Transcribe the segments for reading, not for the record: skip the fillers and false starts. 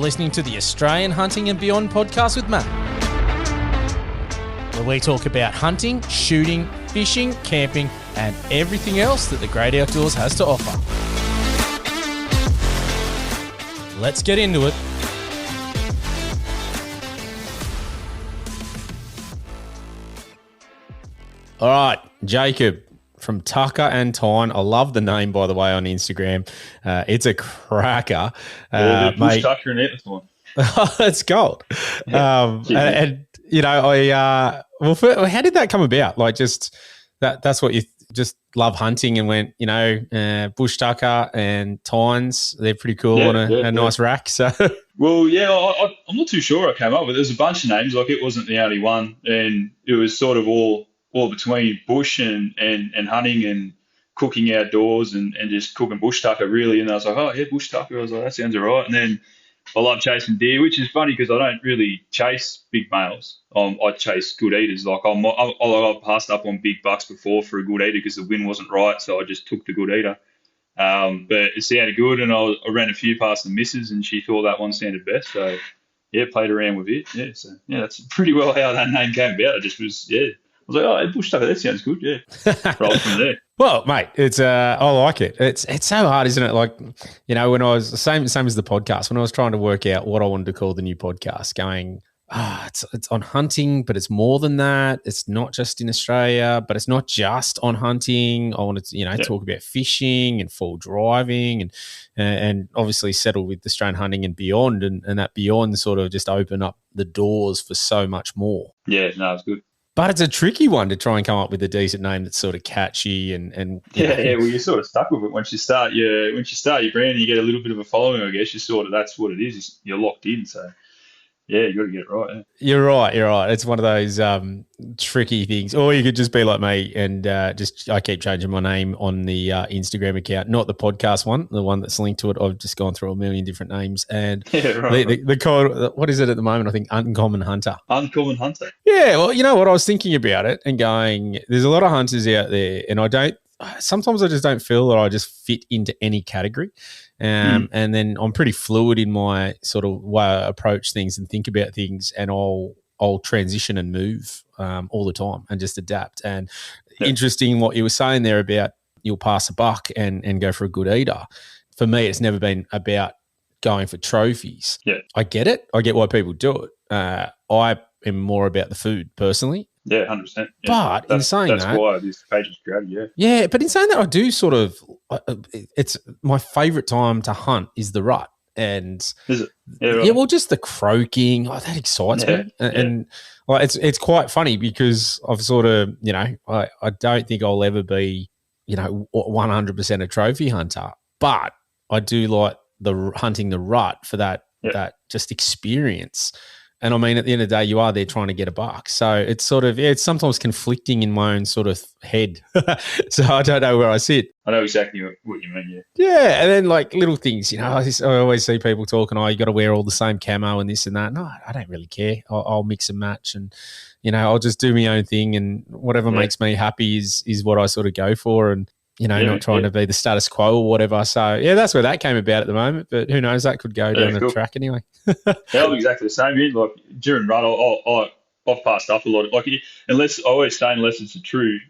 listening to the Australian Hunting and Beyond podcast with Matt, where we talk about hunting, shooting, fishing, camping, and everything else that the great outdoors has to offer. Let's get into it. All right, Jacob from Tucker and Tine. I love the name, by the way, on Instagram. It's a cracker. Bush Tucker and it, one. It's gold. Yeah. And you know, how did that come about? Like, just that's what you just love hunting and went, you know, Bush Tucker and Tines. They're pretty cool on a nice rack. So, well, yeah, I'm not too sure I came up with. There's a bunch of names. Like, it wasn't the only one, and it was sort of all between bush and hunting and cooking outdoors and just cooking bush tucker, really. And I was like, oh, yeah, bush tucker. I was like, that sounds all right. And then I love chasing deer, which is funny because I don't really chase big males. I chase good eaters. Like, I passed up on big bucks before for a good eater because the wind wasn't right, so I just took the good eater. But it sounded good, and I ran a few past the missus, and she thought that one sounded best. So, yeah, played around with it. Yeah, so, yeah, that's pretty well how that name came about. It just was, yeah. I was like, oh, bush tucker, that sounds good, yeah. Roll from there. Well, mate, it's I like it. It's so hard, isn't it? Like, you know, when I was the same as the podcast, when I was trying to work out what I wanted to call the new podcast, going, it's on hunting, but it's more than that. It's not just in Australia, but it's not just on hunting. I wanted to, you know, talk about fishing and fall driving and obviously settle with Australian hunting and beyond, and that beyond sort of just open up the doors for so much more. Yeah, no, it's good. But it's a tricky one to try and come up with a decent name that's sort of catchy and well, you're sort of stuck with it once you start your brand and you get a little bit of a following. I guess you sort of, that's what it is. You're locked in, so yeah, you got to get it right. Yeah. You're right. It's one of those tricky things. Or you could just be like me and I keep changing my name on the Instagram account, not the podcast one, the one that's linked to it. I've just gone through a million different names. And the code, what is it at the moment? I think Uncommon Hunter. Uncommon Hunter. Yeah, well, you know what? I was thinking about it and going, there's a lot of hunters out there, and sometimes I just don't feel that I just fit into any category. And then I'm pretty fluid in my sort of way I approach things and think about things, and I'll transition and move all the time and just adapt. And interesting what you were saying there about you'll pass a buck and go for a good eater. For me, it's never been about going for trophies. Yeah. I get it. I get why people do it. I am more about the food personally. Yeah, 100%. Yeah. But in saying that, that's why this page is created. Yeah. Yeah, but in saying that, I do sort of. It's my favourite time to hunt is the rut, and is it? Yeah, right. Yeah. Well, just the croaking, that excites me, and well, it's quite funny because I've sort of, you know, I don't think I'll ever be, you know, 100% a trophy hunter, but I do like the hunting the rut for that just experience. And I mean, at the end of the day, you are there trying to get a buck. So it's sort of, it's sometimes conflicting in my own sort of head. So I don't know where I sit. I know exactly what you mean, yeah. Yeah, and then like little things, you know, I always see people talking, you got to wear all the same camo and this and that. No, I don't really care. I'll mix and match, and, you know, I'll just do my own thing, and whatever makes me happy is what I sort of go for, and, you know, not trying to be the status quo or whatever. So, yeah, that's where that came about at the moment. But who knows, that could go down the track anyway. I'm exactly the same. Like, during run, I've passed up a lot. Like, unless it's a true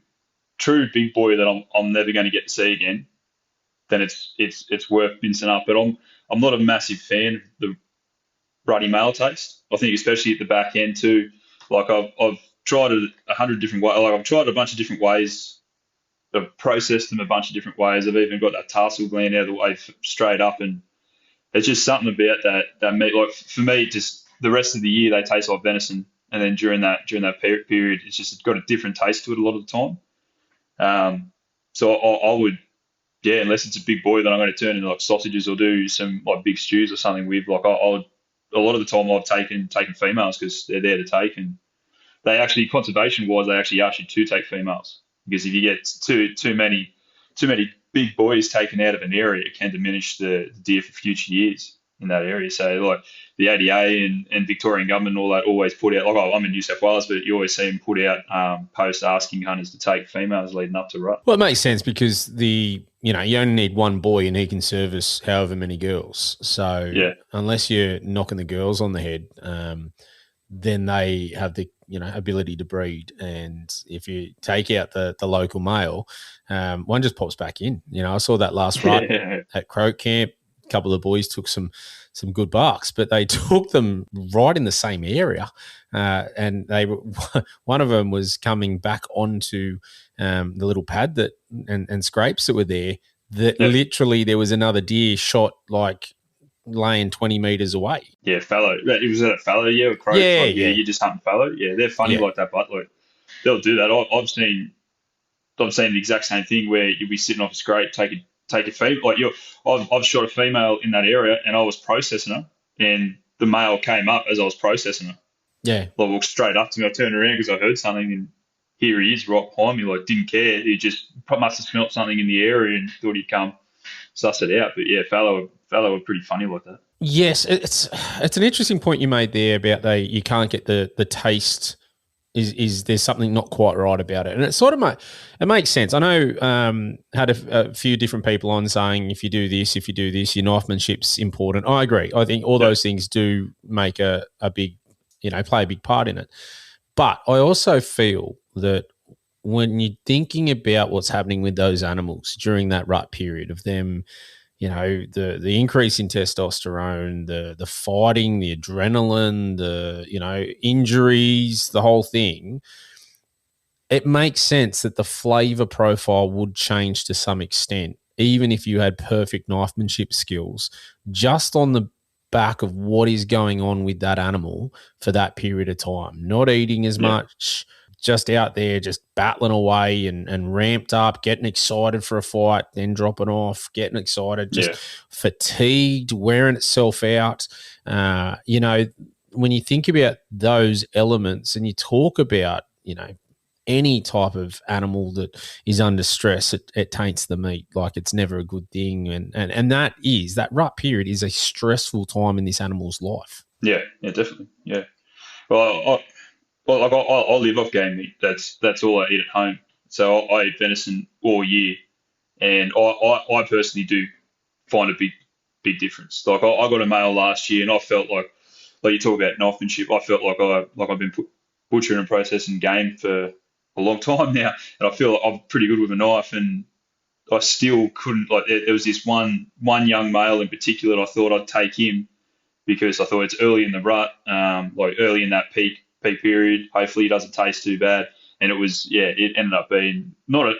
big boy that I'm never going to get to see again, then it's worth pincing up. But I'm not a massive fan of the ruddy male taste. I think especially at the back end too. Like, I've tried it 100 different ways. Like, I've tried a bunch of different ways. I've processed them a bunch of different ways. I've even got that tarsal gland out of the way straight up, and it's just something about that meat. Like, for me, just the rest of the year they taste like venison, and then during that period, it's got a different taste to it a lot of the time. So I would, unless it's a big boy, then I'm going to turn into like sausages or do some like big stews or something with. Like, a lot of the time I've taken females because they're there to take, and they actually, conservation wise, they actually ask you to take females. Because if you get too many big boys taken out of an area, it can diminish the deer for future years. in that area. So like the ADA and Victorian government and all that always put out, like I'm in New South Wales, but you always see them put out posts asking hunters to take females leading up to rut. Well, it makes sense because you only need one boy and he can service however many girls. So Yeah. unless you're knocking the girls on the head, then they have the ability to breed. And if you take out the local male, one just pops back in. I saw that last rut at Croak Camp. A couple of boys took some good bucks, but they took them right in the same area, and one of them was coming back onto the little pad and scrapes that were there. That literally there was another deer shot like laying 20 meters away. Yeah, fallow. It was at a fallow, or Croak. Yeah, you just hunting fallow. Yeah, they're funny like that, but like they'll do that. I've seen the exact same thing where you'll be sitting off a scrape, take a female. Like I've shot a female in that area, and I was processing her, and the male came up as I was processing her. Yeah, like walked straight up to me. I turned around because I heard something, and here he is right behind me. Like didn't care. He just must have smelt something in the area and thought he'd come suss it out. But yeah, fallow were pretty funny like that. Yes, it's an interesting point you made there about you can't get the taste. Is there's something not quite right about it, and it sort of it makes sense. I know had a few different people on saying if you do this, your knifemanship's important. I agree. I think all those things do make a big, play a big part in it. But I also feel that when you're thinking about what's happening with those animals during that rut period of them, the increase in testosterone, the fighting, the adrenaline, the injuries, the whole thing, it makes sense that the flavor profile would change to some extent, even if you had perfect knifemanship skills, just on the back of what is going on with that animal for that period of time. Not eating as much, just out there, just battling away and ramped up, getting excited for a fight, then dropping off, getting excited, just fatigued, wearing itself out. When you think about those elements and you talk about, any type of animal that is under stress, it taints the meat. Like it's never a good thing. And that rut period is a stressful time in this animal's life. Yeah, definitely. Yeah. Well, I live off game meat. That's all I eat at home. So I eat venison all year, and I personally do find a big difference. Like I got a male last year, and I felt like you talk about knifemanship. I felt like I've been butchering and processing game for a long time now, and I feel like I'm pretty good with a knife, and I still couldn't. Like there was this one young male in particular that I thought I'd take him because I thought it's early in the rut, like early in that peak period. Hopefully he doesn't taste too bad. And it ended up being not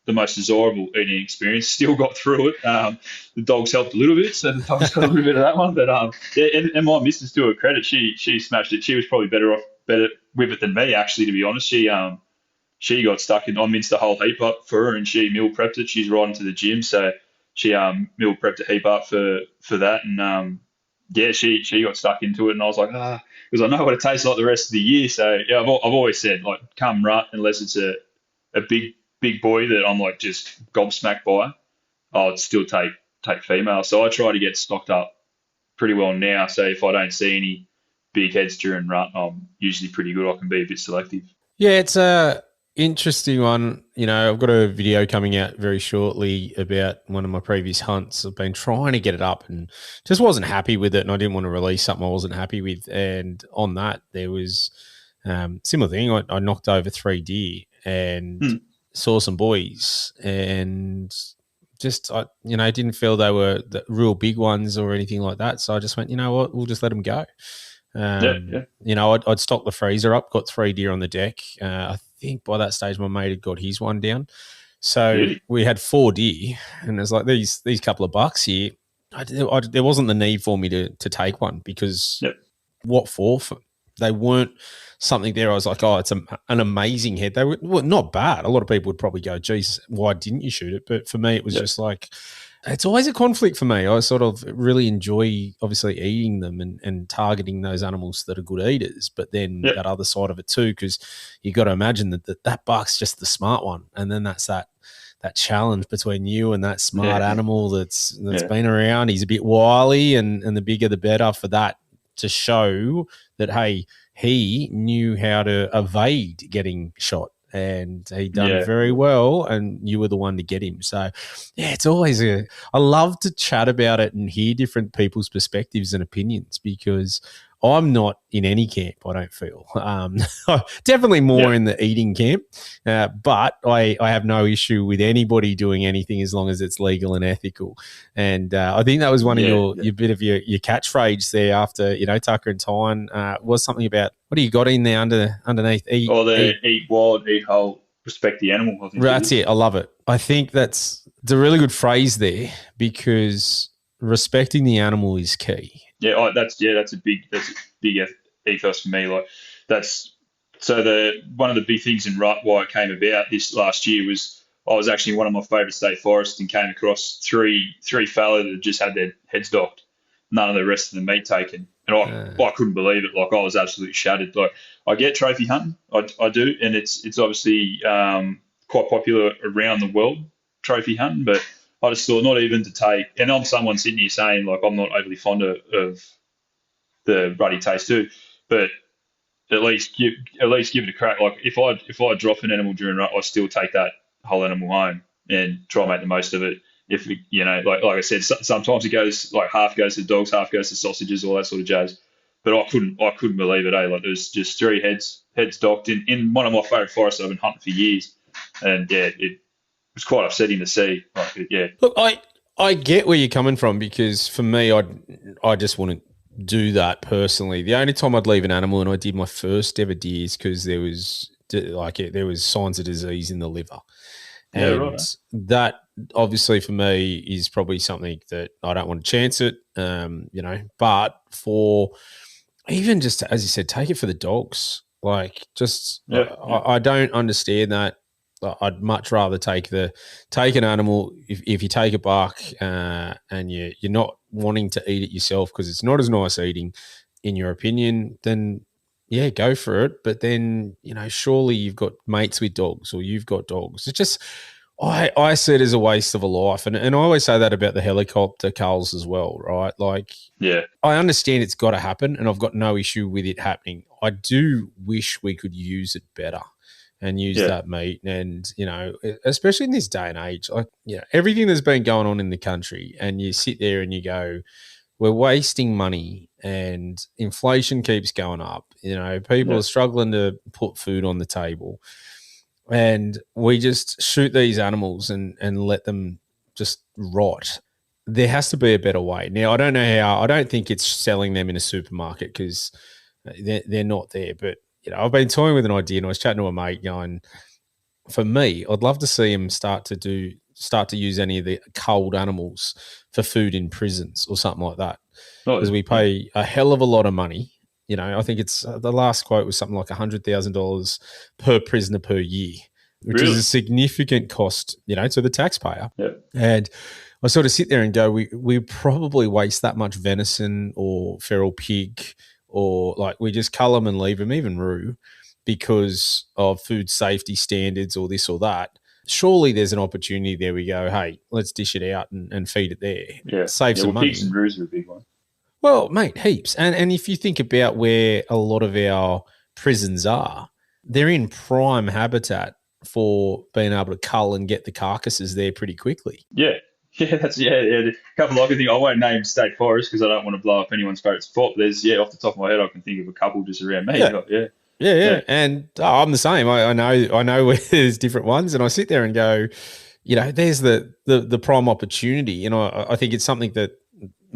the most desirable eating experience. Still got through it. The dogs helped a little bit, so the dogs got a little bit of that one. But and my missus, to her credit, she smashed it. She was probably better with it than me, actually, to be honest. She got stuck in. I minced the whole heap up for her, and she meal prepped it. She's riding to the gym, so she meal prepped a heap up for that, and she got stuck into it, and I was like, because I know what it tastes like the rest of the year. So yeah, I've always said, like, come rut, unless it's a big boy that I'm like just gobsmacked by, I'd still take female. So I try to get stocked up pretty well now. So if I don't see any big heads during rut, I'm usually pretty good. I can be a bit selective. Yeah, it's a interesting one. I've got a video coming out very shortly about one of my previous hunts. I've been trying to get it up and just wasn't happy with it, and I didn't want to release something I wasn't happy with. And on that, there was similar thing. I knocked over 3 deer and saw some boys, and just I didn't feel they were the real big ones or anything like that. So I just went, you know what, we'll just let them go. I'd stocked the freezer up, got 3 deer on the deck. I think by that stage my mate had got his one down. So we had 4 deer, and there's like these couple of bucks here. There wasn't the need for me to take one because what for? They weren't something there. I was like, oh, it's an amazing head. They were not bad. A lot of people would probably go, geez, why didn't you shoot it? But for me, it was just like, it's always a conflict for me. I sort of really enjoy obviously eating them and targeting those animals that are good eaters, but then that other side of it too, because you got to imagine that buck's just the smart one. And then that's that that challenge between you and that smart Yeah. animal that's Yeah. been around. He's a bit wily, and the bigger the better for that to show that, hey, he knew how to evade getting shot. And he'd done Yeah. very well, and you were the one to get him. So, yeah, it's always I love to chat about it and hear different people's perspectives and opinions, because I'm not in any camp, I don't feel. Definitely more Yeah. in the eating camp, but I have no issue with anybody doing anything as long as it's legal and ethical. And I think that was one of Yeah. your bit of your catchphrase there after, Tucker and Tine, was something about, what do you got in there underneath? Or the Eat. eat wild, eat whole, respect the animal, I think it That's is. it. I love it. I think it's a really good phrase there, because respecting the animal is key. Yeah, that's a big ethos for me. Like that's so the one of the big things in Rut why it came about this last year was I was actually in one of my favourite state forests and came across three fella that just had their heads docked, none of the rest of the meat taken, and I couldn't believe it. Like I was absolutely shattered. Like I get trophy hunting, I do, and it's obviously quite popular around the world, trophy hunting, but I just thought not even to take, and I'm someone sitting here saying like I'm not overly fond of the ruddy taste too, but at least give it a crack. Like if I drop an animal during rut, I still take that whole animal home and try and make the most of it. If like I said, sometimes it goes like half goes to dogs, half goes to sausages, all that sort of jazz. But I couldn't believe it. Like there was just three heads docked in one of my favourite forests that I've been hunting for years, and yeah, it was quite upsetting to see. Like, yeah. Look, I get where you're coming from, because for me, I just wouldn't do that personally. The only time I'd leave an animal, and I did my first ever deer, is because there was signs of disease in the liver, Yeah, and right. that obviously for me is probably something that I don't want to chance it. But for even just as you said, take it for the dogs. Like, just Yeah, yeah, I don't understand that. I'd much rather take an animal, if you take a buck and you're not wanting to eat it yourself because it's not as nice eating, in your opinion, then yeah, go for it. But then, surely you've got mates with dogs, or you've got dogs. It's just, I see it as a waste of a life. And I always say that about the helicopter culls as well, right? Like, yeah, I understand it's got to happen, and I've got no issue with it happening. I do wish we could use it better and use yeah, that meat. And, especially in this day and age, like, everything that's been going on in the country, and you sit there and you go, we're wasting money and inflation keeps going up. People yeah, are struggling to put food on the table, and we just shoot these animals and let them just rot. There has to be a better way. Now, I don't know how. I don't think it's selling them in a supermarket, because they're not there. But, I've been toying with an idea, and I was chatting to a mate going, for me, I'd love to see them start to use any of the culled animals for food in prisons or something like that, oh, because we yeah, pay a hell of a lot of money. I think it's the last quote was something like $100,000 per prisoner per year, which is really, a significant cost, to the taxpayer. yeah, And I sort of sit there and go, we probably waste that much venison or feral pig, or like we just cull them and leave them, even roo, because of food safety standards or this or that. Surely there's an opportunity there. We go, hey, let's dish it out and feed it there. yeah, Save yeah. some Well, pigs money. and roos are a big one. Well, mate, heaps. And if you think about where a lot of our prisons are, they're in prime habitat for being able to cull and get the carcasses there pretty quickly. Yeah, yeah, yeah. A couple I can think. I won't name state forests because I don't want to blow up anyone's favourite spot. But there's off the top of my head, I can think of a couple just around me. Yeah. Like, yeah, Yeah, yeah, yeah. And I'm the same. I know where there's different ones, and I sit there and go, there's the prime opportunity. And I think it's something that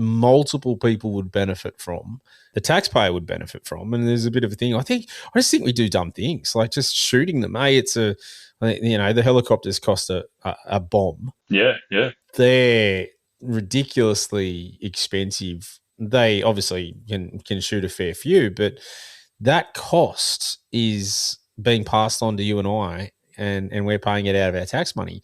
multiple people would benefit from. The taxpayer would benefit from. And there's a bit of a thing. I just think we do dumb things, like just shooting them. The helicopters cost a bomb. yeah, yeah, They're ridiculously expensive. They obviously can shoot a fair few, but that cost is being passed on to you and I, and we're paying it out of our tax money.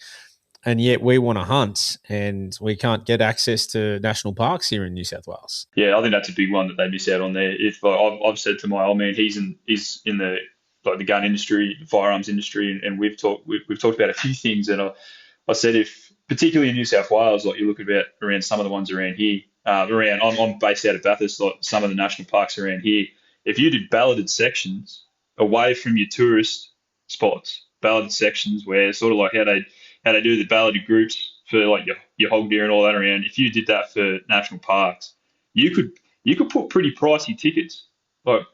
And yet we want to hunt, and we can't get access to national parks here in New South Wales. yeah. I think that's a big one that they miss out on there. If I've said to my old man, he's in the like the gun industry, the firearms industry, and we've talked about a few things, and I said if, particularly in New South Wales, like you look about around some of the ones around here, I'm based out of Bathurst, like some of the national parks around here. If you did balloted sections away from your tourist spots, balloted sections where sort of like how they do the balloted groups for like your hog deer and all that around. If you did that for national parks, you could put pretty pricey tickets, like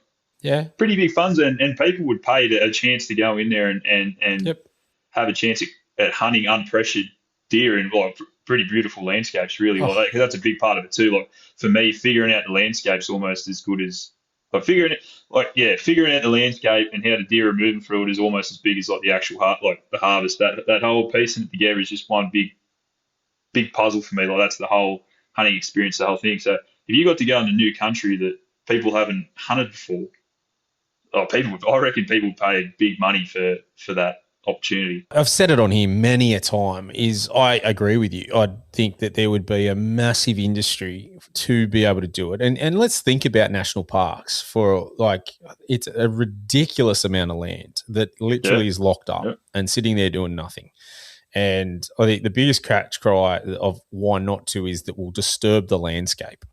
Yeah. pretty big funds, and people would pay a chance to go in there and Yep. have a chance at hunting unpressured deer in like pretty beautiful landscapes. Really, like Oh, that, 'cause that's a big part of it too. Like for me, figuring out the landscape's almost as good as like figuring out the landscape and how the deer are moving through it is almost as big as like the actual like the harvest. That whole piecing it together is just one big puzzle for me. Like that's the whole hunting experience, the whole thing. So if you got to go into new country that people haven't hunted before, I reckon people pay big money for that opportunity. I've said it on here many a time. I agree with you. I think that there would be a massive industry to be able to do it. And let's think about national parks for like it's a ridiculous amount of land that literally is locked up and sitting there doing nothing. And I think the biggest catch cry of why not to is that we'll disturb the landscape,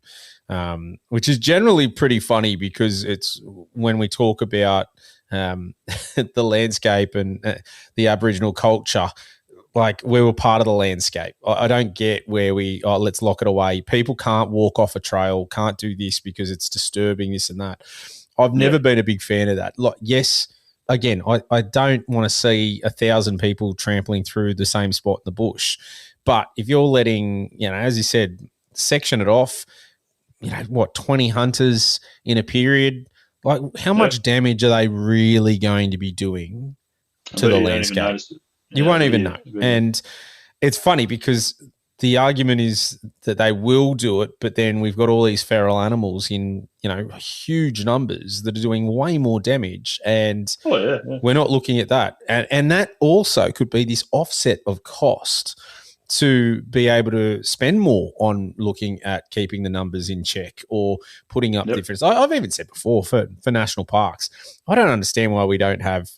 which is generally pretty funny because it's when we talk about the landscape and the Aboriginal culture, like we were part of the landscape. I don't get where let's lock it away. People can't walk off a trail, can't do this because it's disturbing this and that. I've never been a big fan of that. Like, yes, again, I don't want to see 1,000 people trampling through the same spot in the bush. But if you're letting, as you said, section it off, 20 hunters in a period, like how much damage are they really going to be doing to the landscape? You won't even know. And it's funny because the argument is that they will do it, but then we've got all these feral animals in, huge numbers that are doing way more damage. And we're not looking at that. And that also could be this offset of cost to be able to spend more on looking at keeping the numbers in check or putting up different. I've even said before for national parks, I don't understand why we don't have,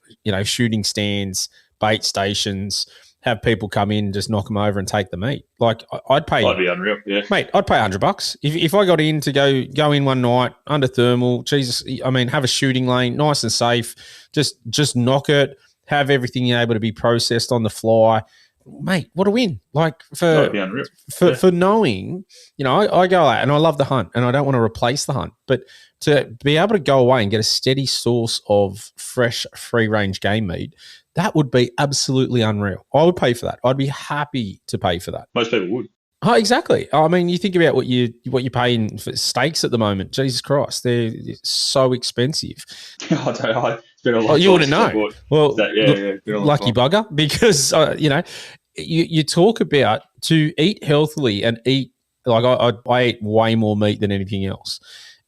shooting stands, bait stations, have people come in, just knock them over and take the meat. Like I'd pay. That'd be unreal, mate. I'd pay $100 if I got in to go in one night under thermal. Jesus, I mean, have a shooting lane, nice and safe. Just knock it. Have everything able to be processed on the fly. Mate, what a win. Like for knowing, I go out and I love the hunt and I don't want to replace the hunt, but to be able to go away and get a steady source of fresh, free range game meat, that would be absolutely unreal. I would pay for that. I'd be happy to pay for that. Most people would. Oh, exactly. I mean, you think about what you're paying for steaks at the moment. Jesus Christ, they're so expensive. You wouldn't know. Well, lucky bugger, because you talk about to eat healthily and eat like I eat way more meat than anything else,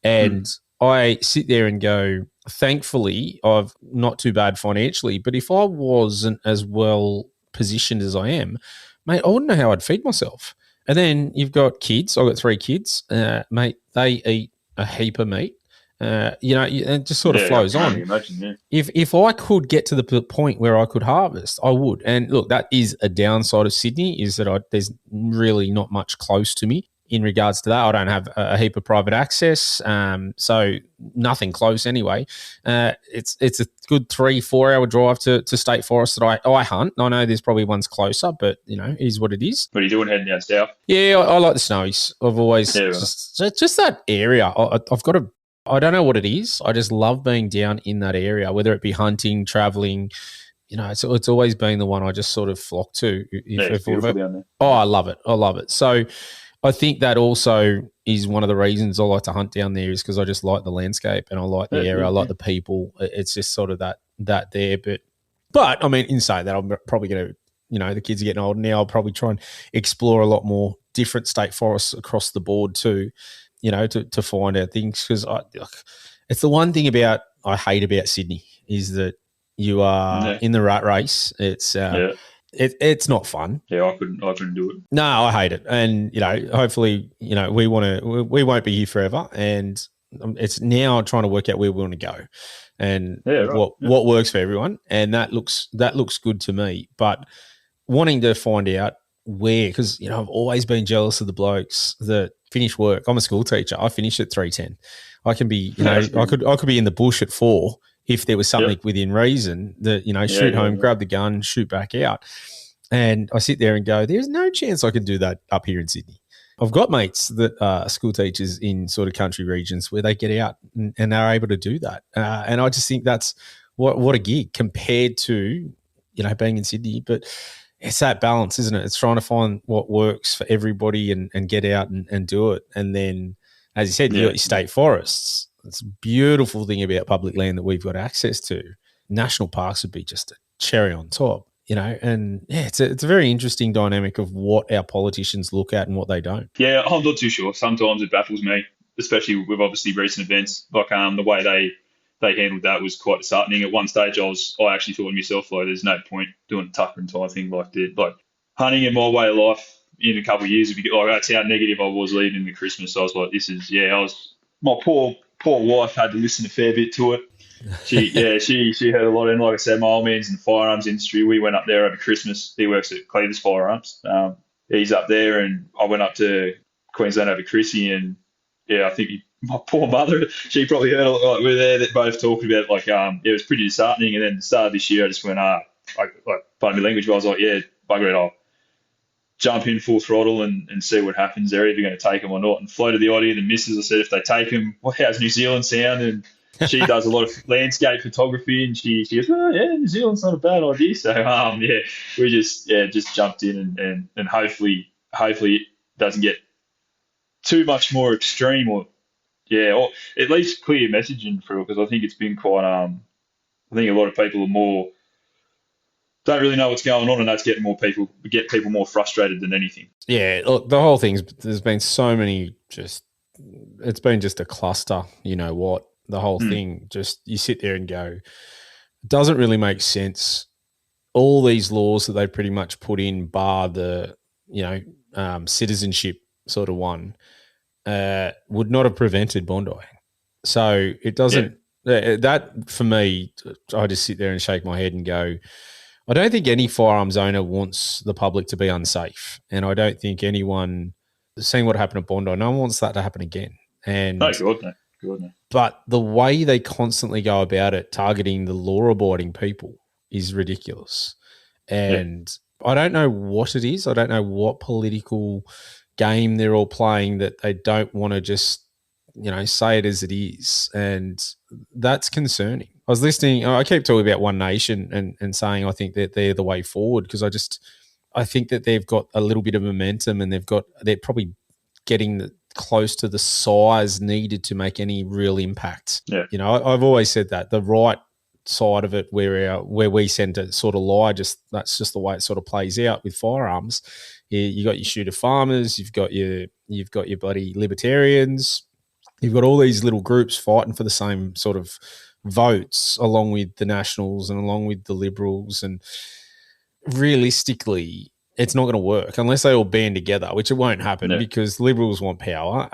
and I sit there and go, thankfully, I've not too bad financially, but if I wasn't as well positioned as I am, mate, I wouldn't know how I'd feed myself. And then you've got kids. I've got 3 kids, mate. They eat a heap of meat. It just sort of flows on. Imagine, If I could get to the point where I could harvest, I would. And look, that is a downside of Sydney is that there's really not much close to me in regards to that. I don't have a heap of private access, so nothing close anyway. It's a good 3-4 hour drive to state forest that I hunt. I know there's probably ones closer, but it is what it is. What are you doing heading down south? Yeah, I like the snowies. I've always just that area. I've got I don't know what it is. I just love being down in that area, whether it be hunting, traveling. It's always been the one I just sort of flock to. It's beautiful down there. Oh, I love it. So I think that also is one of the reasons I like to hunt down there is because I just like the landscape and I like the area. I like the people. It's just sort of that there. But I mean, in saying that, I'm probably going to, the kids are getting older now. I'll probably try and explore a lot more different state forests across the board too, to find out things. Because it's the one thing I hate about Sydney is that you are in the rat race. It's it's not fun. Yeah, I couldn't do it. No, I hate it. And, hopefully, we won't be here forever. And it's now trying to work out where we want to go and what works for everyone. And that looks good to me. But wanting to find out where, because, you know, I've always been jealous of the blokes that finish work. I'm a school teacher. I finish at 3:10. I can be, you know, I could be in the bush at 4 if there was something within reason that, you know, shoot home, grab the gun, shoot back out. And I sit there and go, there's no chance I could do that up here in Sydney. I've got mates that are school teachers in sort of country regions where they get out and they're able to do that. And I just think that's what a gig compared to, you know, being in Sydney. But it's that balance, isn't it? It's trying to find what works for everybody and get out and do it. And then, as you said, you got your state forests. It's a beautiful thing about public land that we've got access to. National parks would be just a cherry on top, you know. And yeah, it's a very interesting dynamic of what our politicians look at and what they don't. Yeah, I'm not too sure. Sometimes it baffles me, especially with obviously recent events. Like the way they handled that was quite disheartening. At one stage, I actually thought to myself, like, there's no point doing the Tucker and Tine thing like that. Like hunting in my way of life in a couple of years, like, that's how negative I was leading into Christmas. I was like, my poor wife had to listen a fair bit to it. She heard a lot. And like I said, my old man's in the firearms industry. We went up there over Christmas. He works at Cleaver's Firearms. He's up there, and I went up to Queensland over Chrissy, and I think my poor mother, she probably heard a lot. Like, we're there that both talking about it, like, it was pretty disheartening. And then at the start of this year, I just went, pardon me language, but I was like, yeah, bugger it, I'll jump in full throttle and see what happens. They're either going to take him or not. And floated the idea, the missus, I said, if they take him, how's New Zealand sound? And she does a lot of landscape photography, and she goes, oh, yeah, New Zealand's not a bad idea. So, we just jumped in and hopefully it doesn't get too much more extreme or at least clear messaging through it, because I think it's been quite, I think a lot of people don't really know what's going on, and that's get people more frustrated than anything. Yeah, look, the whole thing's, there's been so many it's been just a cluster, you know what? The whole thing, just you sit there and go, it doesn't really make sense. All these laws that they pretty much put in, bar the, you know, citizenship sort of one, would not have prevented Bondi. So it doesn't, that for me, I just sit there and shake my head and go, I don't think any firearms owner wants the public to be unsafe. And I don't think anyone, seeing what happened at Bondi, no one wants that to happen again. And no, God, no. But the way they constantly go about it, targeting the law-abiding people, is ridiculous. And I don't know what it is. I don't know what political game they're all playing that they don't want to just, you know, say it as it is. And that's concerning. I was listening, I keep talking about One Nation and saying I think that they're the way forward, because I think that they've got a little bit of momentum, and they're probably getting close to the size needed to make any real impact. Yeah. You know, I've always said that the right side of it, where we send to sort of lie, that's just the way it sort of plays out with firearms. You got your shooter farmers, you've got your bloody libertarians, you've got all these little groups fighting for the same sort of votes, along with the Nationals and along with the Liberals, and realistically, it's not going to work unless they all band together, which it won't happen because Liberals want power.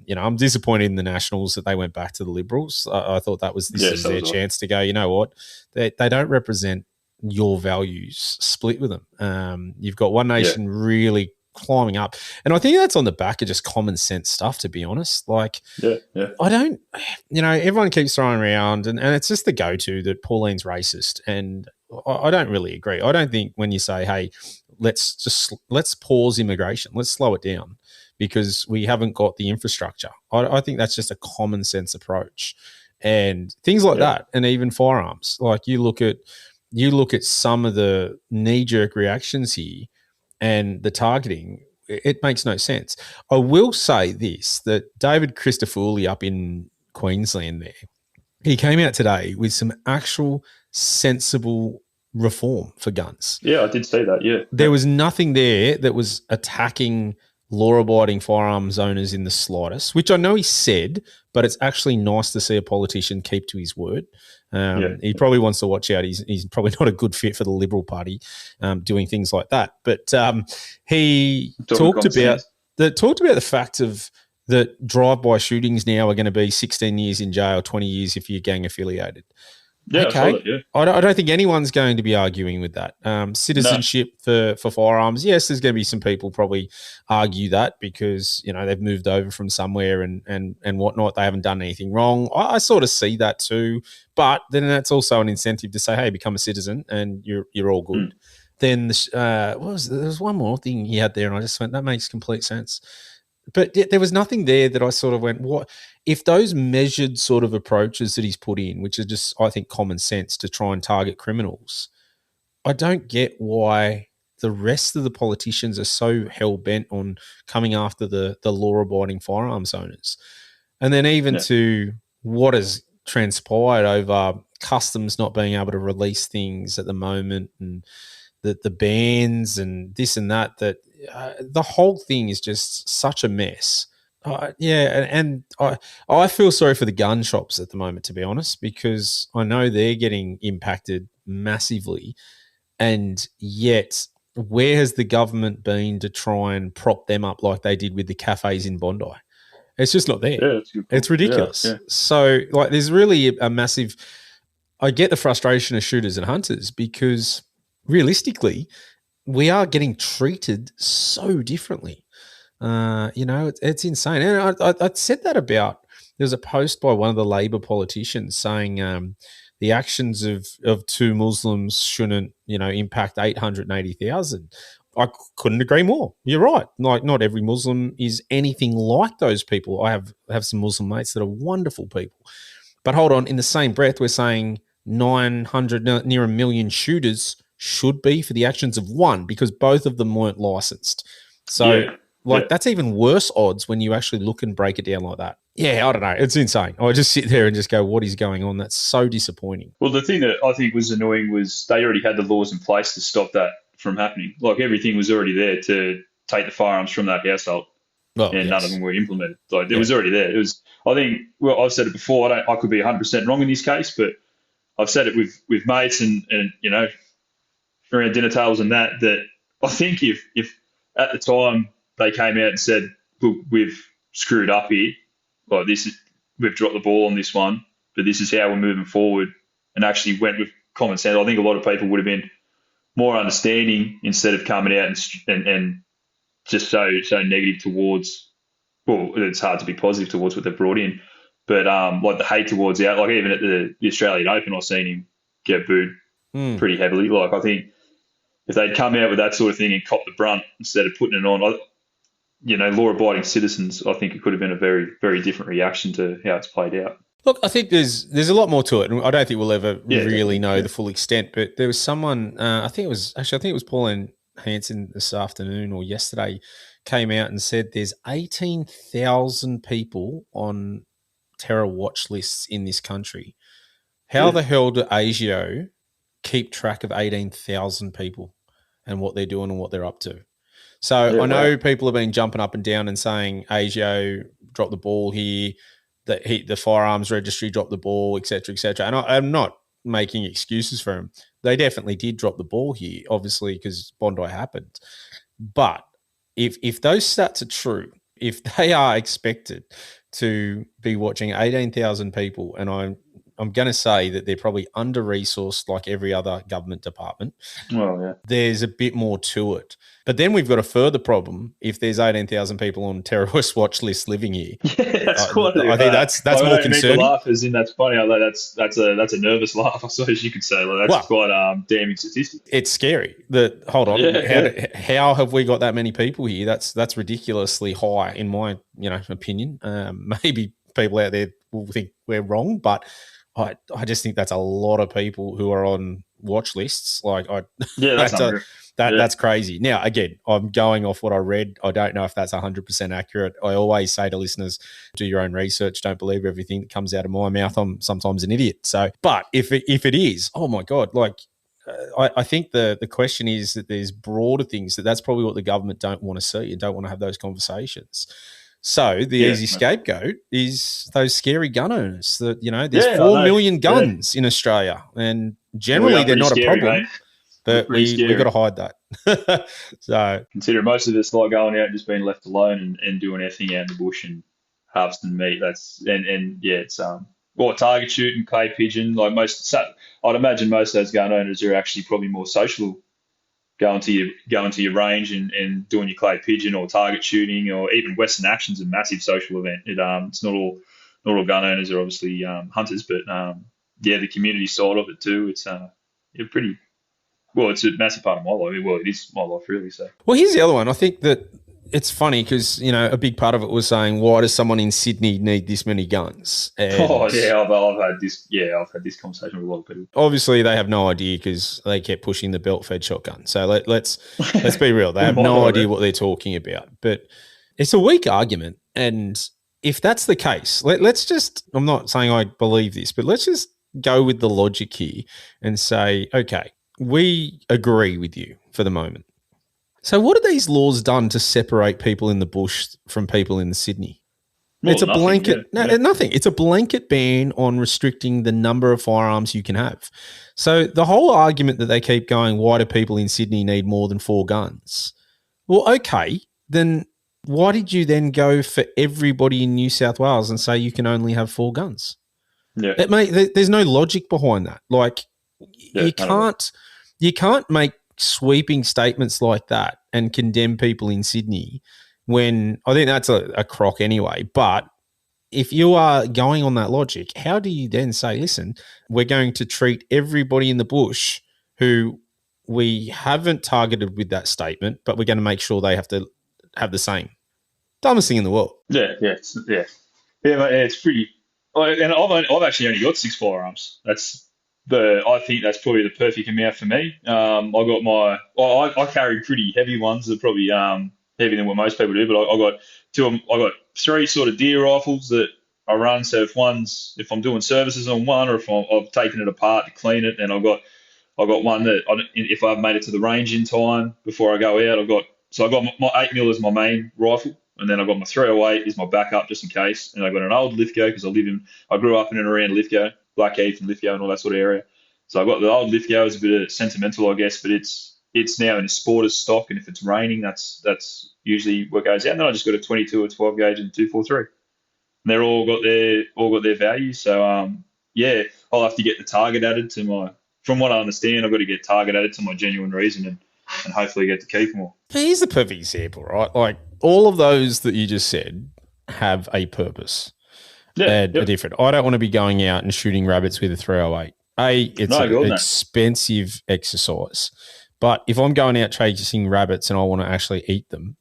You know, I'm disappointed in the Nationals that they went back to the Liberals. I thought this was their chance to go, you know what, they don't represent your values, split with them. You've got One Nation really climbing up. And I think that's on the back of just common sense stuff, to be honest. Like, I don't, you know, everyone keeps throwing around and it's just the go-to that Pauline's racist. And I don't really agree. I don't think when you say, hey, let's pause immigration, let's slow it down because we haven't got the infrastructure. I think that's just a common sense approach. And things like that, and even firearms. Like you look at some of the knee-jerk reactions here and the targeting, it makes no sense. I will say this, that David Christofouli up in Queensland there, he came out today with some actual sensible reform for guns. Yeah, I did say that, There was nothing there that was attacking law-abiding firearms owners in the slightest, which I know he said, but it's actually nice to see a politician keep to his word. He probably wants to watch out. He's probably not a good fit for the Liberal Party doing things like that. But he talked about the fact of that drive-by shootings now are going to be 16 years in jail, 20 years if you're gang affiliated. Yeah, I saw Okay. that. Yeah. I don't think anyone's going to be arguing with that. No. Citizenship for firearms, yes, there's going to be some people probably argue that because, they've moved over from somewhere and whatnot. They haven't done anything wrong. I sort of see that too. But then that's also an incentive to say, hey, become a citizen and you're all good. Mm. Then there was one more thing he had there, and I just went, that makes complete sense. But there was nothing there that I sort of went, what if those measured sort of approaches that he's put in, which are just, I think, common sense to try and target criminals, I don't get why the rest of the politicians are so hell bent on coming after the law abiding firearms owners. And then even Yeah. to what has transpired over customs not being able to release things at the moment, and the bans and this and that, the whole thing is just such a mess. Yeah, and I feel sorry for the gun shops at the moment, to be honest, because I know they're getting impacted massively, and yet where has the government been to try and prop them up like they did with the cafes in Bondi? It's just not there. Yeah, that's a good point. It's ridiculous. Yeah. So, like, there's really a massive. I get the frustration of shooters and hunters because realistically, we are getting treated so differently. It's insane. And I said that about, there was a post by one of the Labor politicians saying the actions of two Muslims shouldn't, impact 880,000. I couldn't agree more. You're right. Like, not every Muslim is anything like those people. I have some Muslim mates that are wonderful people. But hold on, in the same breath, we're saying 900, near a million shooters should be for the actions of one because both of them weren't licensed. So, Yeah. that's even worse odds when you actually look and break it down like that. Yeah, I don't know. It's insane. I just sit there and just go, what is going on? That's so disappointing. Well, the thing that I think was annoying was they already had the laws in place to stop that from happening. Like everything was already there to take the firearms from that household, Well, and none of yes. them were implemented. Like it was already there. It was. I think. Well, I've said it before. I could be 100% wrong in this case, but I've said it with mates and around dinner tables and that I think if at the time they came out and said, look, we've screwed up here, like we've dropped the ball on this one, but this is how we're moving forward, and actually went with common sense, I think a lot of people would have been more understanding instead of coming out and just so negative towards. Well, it's hard to be positive towards what they've brought in, but like the hate towards like even at the Australian Open, I've seen him get booed pretty heavily. Like I think if they'd come out with that sort of thing and cop the brunt instead of putting it on, law-abiding citizens, I think it could have been a very, very different reaction to how it's played out. Look, I think there's a lot more to it, and I don't think we'll ever really know the Yeah. full extent. But there was someone, I think it was Pauline Hanson this afternoon or yesterday, came out and said there's 18,000 people on terror watch lists in this country. How the hell do ASIO keep track of 18,000 people and what they're doing and what they're up to? So I know people have been jumping up and down and saying ASIO dropped the ball here, that the firearms registry dropped the ball, et cetera, et cetera. And I'm not making excuses for them. They definitely did drop the ball here, obviously, because Bondi happened. But if those stats are true, if they are expected to be watching 18,000 people, and I'm going to say that they're probably under-resourced like every other government department. Well, yeah. There's a bit more to it. But then we've got a further problem if there's 18,000 people on terrorist watch lists living here. Yeah, that's quite I think that's more concerning. Laugh as in that's funny. That's a nervous laugh, I suppose you could say. Like, that's quite damning statistic. It's scary. Hold on, how have we got that many people here? That's ridiculously high in my opinion. Maybe people out there will think we're wrong, but I just think that's a lot of people who are on watch lists. That's crazy. Now, again, I'm going off what I read. I don't know if that's 100% accurate. I always say to listeners, do your own research. Don't believe everything that comes out of my mouth. I'm sometimes an idiot. So, but if it is, oh my God, I think the question is that there's broader things that's probably what the government don't want to see and don't want to have those conversations. So the easy scapegoat is those scary gun owners. That there's 4 million guns in Australia, and generally they're not a problem. Mate. But we've got to hide that. So consider most of us like going out and just being left alone and doing our thing out in the bush and harvesting meat. It's or target shooting, clay pigeon. Like I'd imagine most of those gun owners are actually probably more social, going to your range and doing your clay pigeon or target shooting, or even Western Action's a massive social event. It's not all gun owners are obviously hunters, but yeah, the community side of it too. It's pretty well. It's a massive part of my life. Well, it is my life really. So Well, here's the other one. I think that it's funny because, a big part of it was saying, why does someone in Sydney need this many guns? And oh yeah, I've had this. Yeah, I've had this conversation with a lot of people. obviously they have no idea because they kept pushing the belt-fed shotgun. So let's be real. They have no idea what they're talking about. But it's a weak argument. And if that's the case, let's just, I'm not saying I believe this, but let's just go with the logic here and say, okay, we agree with you for the moment. So what are these laws done to separate people in the bush from people in Sydney? Well, it's a nothing, blanket, yeah. nothing. It's a blanket ban on restricting the number of firearms you can have. So the whole argument that they keep going, why do people in Sydney need more than 4 guns? Well, okay, then why did you then go for everybody in New South Wales and say you can only have 4 guns? Yeah. There's no logic behind that. Like, Yeah, you can't make sweeping statements like that and condemn people in Sydney when I think that's a crock anyway. But if you are going on that logic, how do you then say, listen, we're going to treat everybody in the bush who we haven't targeted with that statement, but we're going to make sure they have to have the same? Dumbest thing in the world. Yeah, mate, it's pretty. And I've actually only got 6 firearms. I think that's probably the perfect amount for me. I carry pretty heavy ones. They're probably heavier than what most people do. But I got I got 3 sort of deer rifles that I run. So if I'm doing services on one, or if I've taken it apart to clean it, then I got one that if I've made it to the range in time before I go out, I got my 8mm as my main rifle, and then I've got my 308 is my backup just in case, and I've got an old Lithgow because I grew up in and around Lithgow, Blackheath and Lithgow and all that sort of area. So I've got the old Lithgow is a bit of sentimental, I guess, but it's now in a sporter's stock, and if it's raining, that's usually what goes out. And then I just got a 22 or 12 gauge and 243. And they're all got their value. So yeah, I'll have to get the target added to my. From what I understand, I've got to get target added to my genuine reason and hopefully get to keep more. Here's the perfect example, right? Like all of those that you just said have a purpose. Are different. I don't want to be going out and shooting rabbits with a 308. It's an expensive exercise. But if I'm going out chasing rabbits and I want to actually eat them,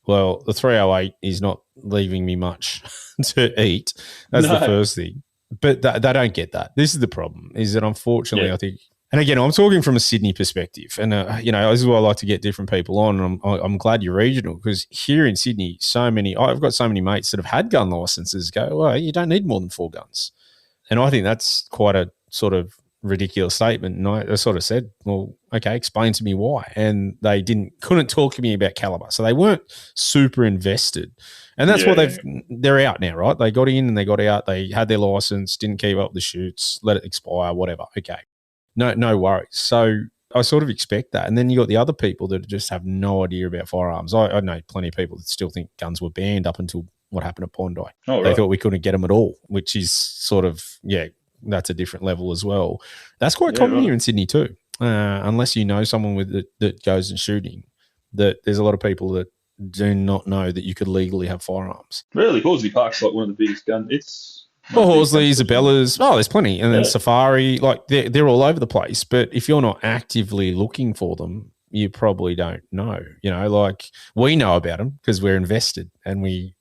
well, the 308 is not leaving me much to eat. That's the first thing. But they don't get that. This is the problem, is that unfortunately, I think, and again, I'm talking from a Sydney perspective, and this is why I like to get different people on. And I'm glad you're regional, because here in Sydney, I've got so many mates that have had gun licenses go, well, you don't need more than 4 guns, and I think that's quite a sort of ridiculous statement. And I sort of said, well, okay, explain to me why, and they couldn't talk to me about caliber, so they weren't super invested. And that's they're out now, right? They got in and they got out. They had their license, didn't keep up the shoots, let it expire, whatever. Okay. No worries. So I sort of expect that. And then you got the other people that just have no idea about firearms. I know plenty of people that still think guns were banned up until what happened at Bondi. Oh, right. They thought we couldn't get them at all, which is sort of, that's a different level as well. That's quite common here in Sydney too. Unless you know someone that goes and shooting, that there's a lot of people that do not know that you could legally have firearms. Really? Horsley Park's like one of the biggest guns. Horsley, Isabella's, there's plenty. And then Safari, like they're all over the place. But if you're not actively looking for them, you probably don't know. Like we know about them because we're invested and we're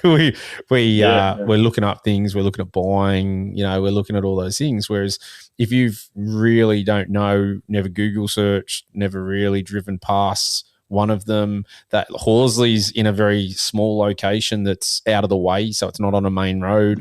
looking up things, we're looking at buying, we're looking at all those things. Whereas if you really don't know, never Google searched, never really driven past one of them, that Horsley's in a very small location that's out of the way, so it's not on a main road.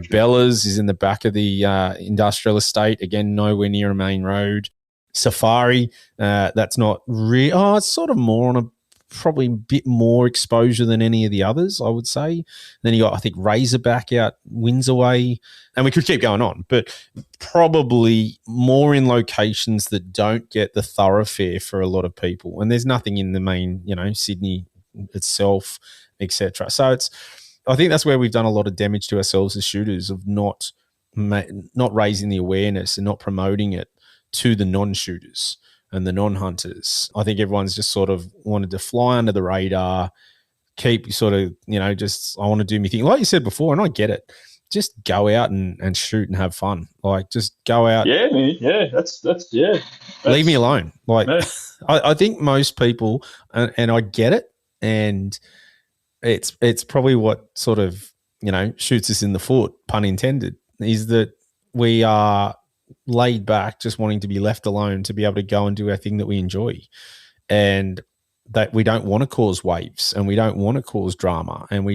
Bella's is in the back of the industrial estate, again, nowhere near a main road. Safari, that's not real. It's sort of more on probably a bit more exposure than any of the others, I would say. Then you got, I think, Razorback out Windsor way, and we could keep going on, but probably more in locations that don't get the thoroughfare for a lot of people. And there's nothing in the main, Sydney itself, etc. So I think that's where we've done a lot of damage to ourselves as shooters, of not not raising the awareness and not promoting it to the non-shooters and the non-hunters. I think everyone's just sort of wanted to fly under the radar, keep sort of, just I want to do my thing. Like you said before, and I get it. Just go out and shoot and have fun. Like, just go out. Yeah, man. Yeah, that's yeah. Leave me alone. Like, yeah. I think most people, and I get it, and it's probably what sort of, shoots us in the foot, pun intended, is that we are laid back, just wanting to be left alone to be able to go and do our thing that we enjoy. And that we don't want to cause waves and we don't want to cause drama. And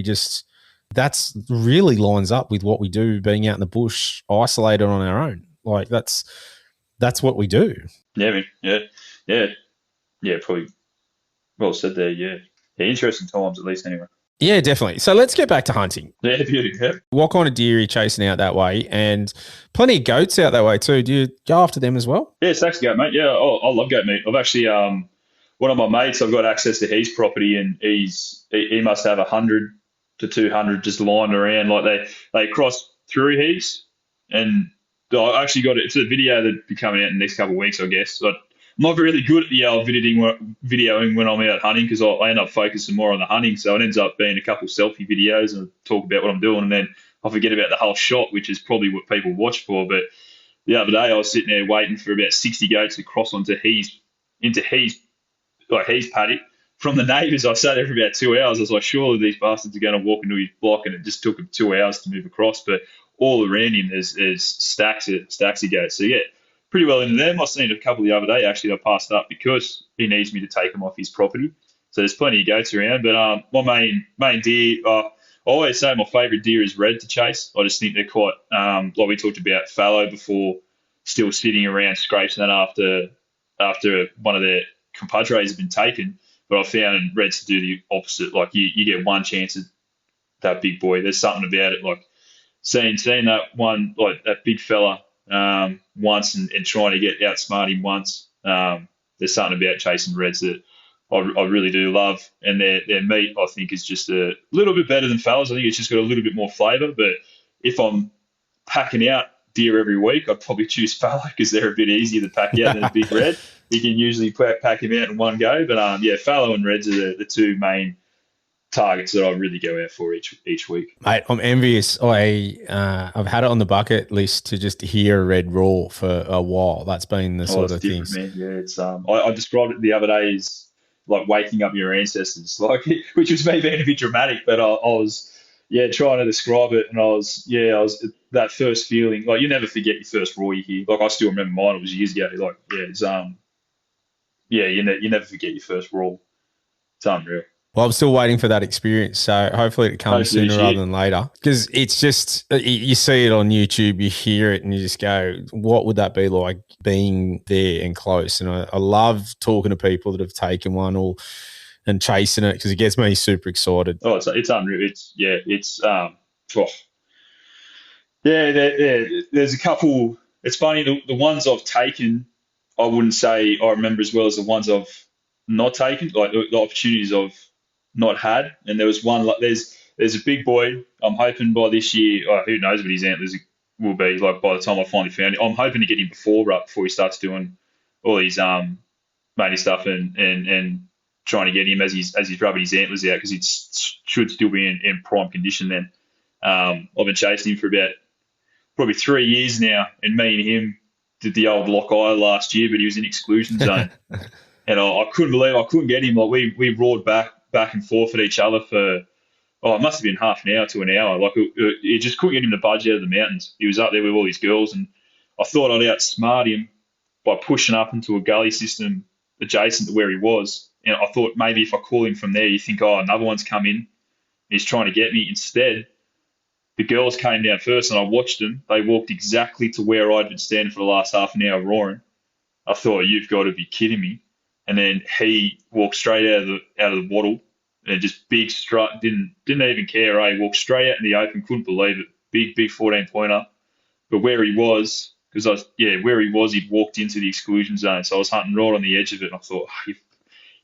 that's really lines up with what we do being out in the bush, isolated on our own. Like, that's what we do. Yeah, man. Yeah, probably well said there. Yeah, interesting times at least anyway. Yeah, definitely. So let's get back to hunting. Yeah, beauty. Yeah. What kind of deer are you chasing out that way? And plenty of goats out that way too. Do you go after them as well? Yeah, stacks of goat meat. Yeah, I love goat meat. I've actually one of my mates, I've got access to his property, and he must have 100 to 200 just lying around. Like they cross through his, and I actually got it. It's a video that'll be coming out in the next couple of weeks, I guess. But I'm not really good at the videoing when I'm out hunting, because I end up focusing more on the hunting. So it ends up being a couple of selfie videos and talk about what I'm doing, and then I forget about the whole shot, which is probably what people watch for. But the other day I was sitting there waiting for about 60 goats to cross into his paddock from the neighbours. I sat there for about 2 hours. I was like, surely these bastards are going to walk into his block, and it just took him 2 hours to move across. But all around him there's stacks of goats. So yeah, pretty well into them. I seen a couple the other day actually. I passed up because he needs me to take them off his property. So there's plenty of goats around. But my main deer, I always say my favourite deer is red to chase. I just think they're quite like we talked about fallow before, still sitting around scraping that after one of their compadres have been taken. But I found reds to do the opposite. Like you get one chance at that big boy. There's something about it, like seeing that one, like that big fella once and trying to get outsmart him once. There's something about chasing reds that I really do love, and their meat I think is just a little bit better than fellas. I think it's just got a little bit more flavour. But if I'm packing out deer every week, I'd probably choose fallow because they're a bit easier to pack out than a big red. You can usually pack him out in one go. But yeah, fallow and reds are the two main targets that I really go out for each week. Mate, I'm envious. I've had it on the bucket list to just hear a red roar for a while. That's been the sort of thing. Yeah, it's I described it the other day as like waking up your ancestors, like, which was me being a bit dramatic, but I was trying to describe it, and I was that first feeling, like you never forget your first roar you hear. Like I still remember mine. It was years ago. Like it's you never forget your first roar. It's unreal. Well, I'm still waiting for that experience, so hopefully it comes sooner rather than later. Because it's just, you see it on YouTube, you hear it, and you just go, what would that be like being there and close? And I love talking to people that have taken one and chasing it, because it gets me super excited. Oh, it's unreal. There's a couple. It's funny, the ones I've taken, I wouldn't say I remember as well as the ones I've not taken, like the opportunities I've not had. And there was one, like there's a big boy. I'm hoping by this year, who knows what his antlers will be like by the time I finally found it. I'm hoping to get him before he starts doing all these matey stuff and trying to get him as he's rubbing his antlers out, because it should still be in prime condition then. I've been chasing him for about probably 3 years now, and me and him did the old lock eye last year, but he was in exclusion zone. And I couldn't believe I couldn't get him. Like we roared back and forth at each other for, it must have been half an hour to an hour. Like it just couldn't get him to budge out of the mountains. He was up there with all these girls, and I thought I'd outsmart him by pushing up into a gully system adjacent to where he was. And I thought maybe if I call him from there, you think, another one's come in. He's trying to get me. Instead, the girls came down first, and I watched them. They walked exactly to where I'd been standing for the last half an hour roaring. I thought, you've got to be kidding me. And then he walked straight out of the wattle, and just big strut, didn't even care. He walked straight out in the open, couldn't believe it. Big 14-pointer. But where he was, he'd walked into the exclusion zone. So I was hunting right on the edge of it, and I thought, you're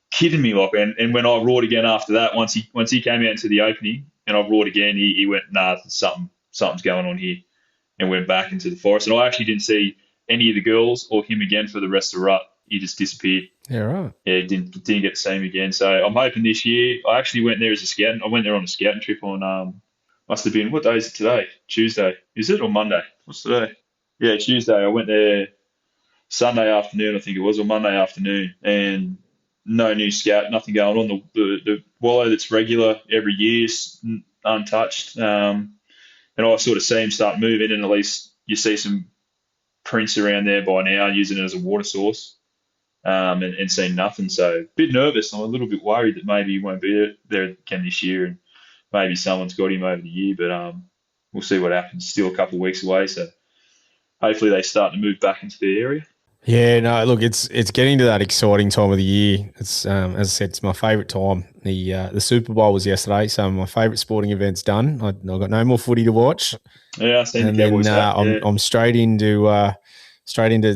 kidding me, like. And when I roared again after that, once he came out into the opening, and I roared again, he went, nah, something's going on here. and went back into the forest. And I actually didn't see any of the girls or him again for the rest of the rut. He just disappeared. Yeah, right. Yeah, didn't get to see him again. So I'm hoping this year. I actually went there as a scout. I went there on a scouting trip on must have been, what day is it today? Tuesday. Is it, or Monday? What's today? Yeah, Tuesday. I went there Sunday afternoon, I think it was, or Monday afternoon, and no new scout, nothing going on. The wallow that's regular every year is untouched. And I sort of see him start moving, and at least you see some prints around there by now using it as a water source, and seeing nothing. So a bit nervous. I'm a little bit worried that maybe he won't be there again this year, and maybe someone's got him over the year. But we'll see what happens. Still a couple of weeks away, so hopefully they start to move back into the area. Yeah, no, look, it's getting to that exciting time of the year. It's as I said, it's my favourite time. The Super Bowl was yesterday, so my favourite sporting event's done. I've got no more footy to watch, Yeah, I've seen and the Cowboys. then Yeah. I'm straight into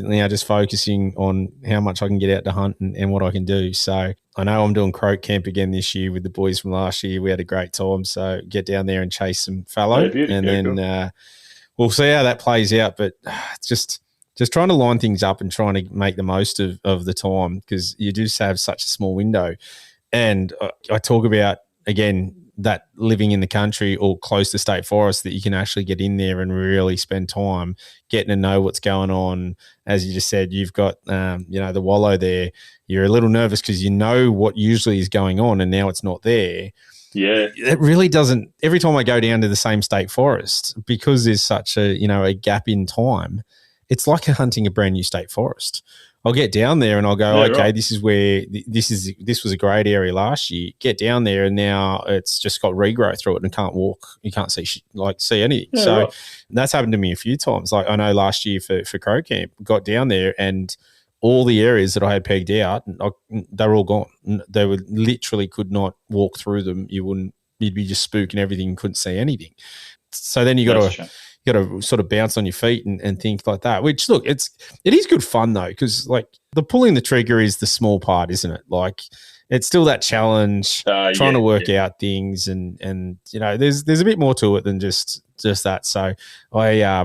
now just focusing on how much I can get out to hunt and what I can do. So I know I'm doing croak camp again this year with the boys from last year. We had a great time, so get down there and chase some fallow, Beauty. and Yeah, then cool. we'll see how that plays out. But it's just trying to line things up and trying to make the most of the time, because you do have such a small window. And I talk about, again, that living in the country or close to state forest, that you can actually get in there and really spend time getting to know what's going on. As you just said, you've got, the wallow there. You're a little nervous because you know what usually is going on, and now it's not there. Yeah. It really doesn't. Every time I go down to the same state forest, because there's such a gap in time, it's like hunting a brand new state forest. I'll get down there and I'll go, Yeah, okay, right. this is where this was a great area last year. Get down there and now it's just got regrowth through it and can't walk. You can't see anything. Yeah, So right. that's happened to me a few times. Like I know last year for Crow Camp, got down there and all the areas that I had pegged out, they were all gone. They were literally could not walk through them. You'd be just spooking everything, couldn't see anything. So then That's true. you got to sort of bounce on your feet and think like that, which look, it is good fun though. Cause like the pulling the trigger is the small part, isn't it? Like it's still that challenge, trying to work out things and, there's a bit more to it than just that. So I